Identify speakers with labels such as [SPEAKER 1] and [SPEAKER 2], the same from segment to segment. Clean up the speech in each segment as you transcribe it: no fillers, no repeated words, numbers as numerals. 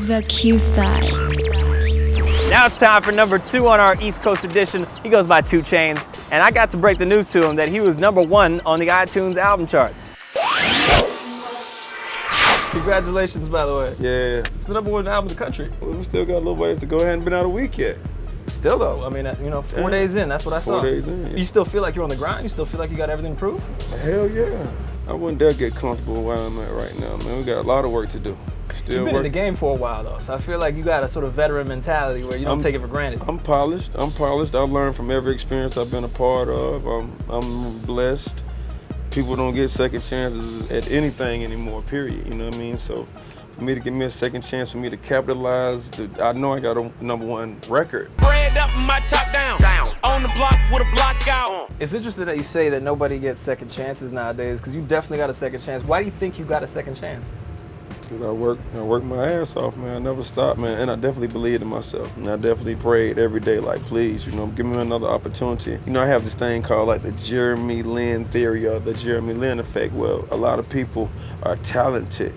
[SPEAKER 1] The Q side.
[SPEAKER 2] Now it's time for number 2 on our East Coast edition. He goes by 2 Chainz, and I got to break the news to him that he was number 1 on the iTunes album chart. Congratulations, by the way.
[SPEAKER 3] Yeah.
[SPEAKER 2] It's the number 1 album in the country.
[SPEAKER 3] Well, we still got a little ways to go. Hadn't been out a week yet.
[SPEAKER 2] Still though, I mean, you know, 4 days in, that's what I saw.
[SPEAKER 3] 4 days in. Yeah.
[SPEAKER 2] You still feel like you're on the grind? You still feel like you got everything improved?
[SPEAKER 3] Hell yeah. I wouldn't dare get comfortable where I'm at right now, man. We got a lot of work to do. Still
[SPEAKER 2] You've been in the game for a while though, so I feel like you got a sort of veteran mentality where you don't take it for granted.
[SPEAKER 3] I'm polished. I've learned from every experience I've been a part of. I'm blessed. People don't get second chances at anything anymore, period. You know what I mean? So for me to give me a second chance, for me to capitalize, I know I got a number 1 record.
[SPEAKER 4] Bread up and my top down. On the block with a block out.
[SPEAKER 2] It's interesting that you say that nobody gets second chances nowadays, because you definitely got a second chance. Why do you think you got a second chance?
[SPEAKER 3] Because I work my ass off, man. I never stopped, man. And I definitely believed in myself. And I definitely prayed every day, like, please, you know, give me another opportunity. You know, I have this thing called like the Jeremy Lin theory or the Jeremy Lin effect. Well, a lot of people are talented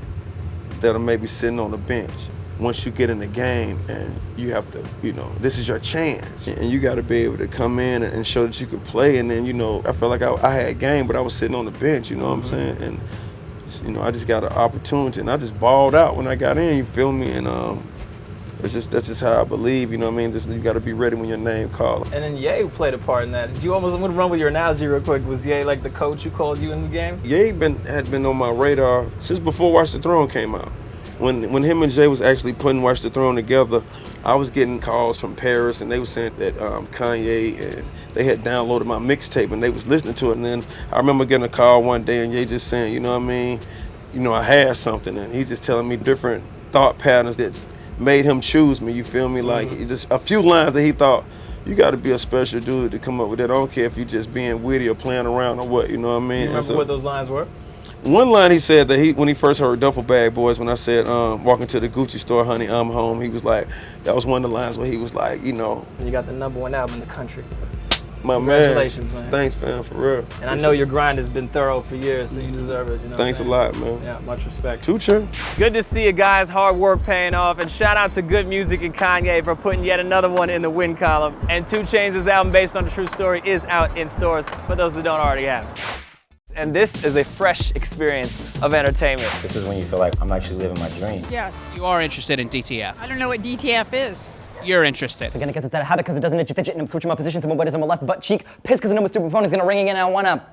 [SPEAKER 3] that are maybe sitting on the bench. Once you get in the game and you have to, you know, this is your chance. And you got to be able to come in and show that you can play. And then, you know, I felt like I had game, but I was sitting on the bench, you know what I'm saying? And, you know, I just got an opportunity and I just balled out when I got in, you feel me? And that's just how I believe, you know what I mean? Just you got to be ready when your name called.
[SPEAKER 2] And then Ye played a part in that. I'm gonna run with your analogy real quick. Was Ye like the coach who called you in the game?
[SPEAKER 3] Ye had been on my radar since before Watch the Throne came out. When him and Jay was actually putting Watch the Throne together, I was getting calls from Paris and they were saying that Kanye and they had downloaded my mixtape and they was listening to it. And then I remember getting a call one day and Ye just saying, you know what I mean? You know, I had something, and he's just telling me different thought patterns that made him choose me, you feel me? Like, just a few lines that he thought, you gotta be a special dude to come up with that. I don't care if you just being witty or playing around or what, you know what I mean?
[SPEAKER 2] Do you remember what those lines were?
[SPEAKER 3] One line he said that when he first heard Duffel Bag Boys, when I said, walking to the Gucci store, honey, I'm home, he was like, that was one of the lines where he was like, you know.
[SPEAKER 2] And you got the number 1 album in the country.
[SPEAKER 3] My
[SPEAKER 2] Congratulations, man.
[SPEAKER 3] Thanks, fam, for real.
[SPEAKER 2] And I know your grind has been thorough for years, so you deserve it. You know
[SPEAKER 3] Thanks a lot, man.
[SPEAKER 2] Yeah, much respect.
[SPEAKER 3] 2 Chainz.
[SPEAKER 2] Good to see a guy's hard work paying off, and shout out to Good Music and Kanye for putting yet another one in the win column. And 2 Chainz' album based on a true story is out in stores for those that don't already have it. And this is a fresh experience of entertainment.
[SPEAKER 5] This is when you feel like I'm actually living my dream.
[SPEAKER 6] Yes.
[SPEAKER 7] You are interested in DTF.
[SPEAKER 6] I don't know what DTF is.
[SPEAKER 7] You're interested.
[SPEAKER 8] Again, I guess it's out of habit because it doesn't itch a fidget and I'm switching my position to my butt is on my left butt cheek. Pissed because I know my stupid phone is gonna ring again and I wanna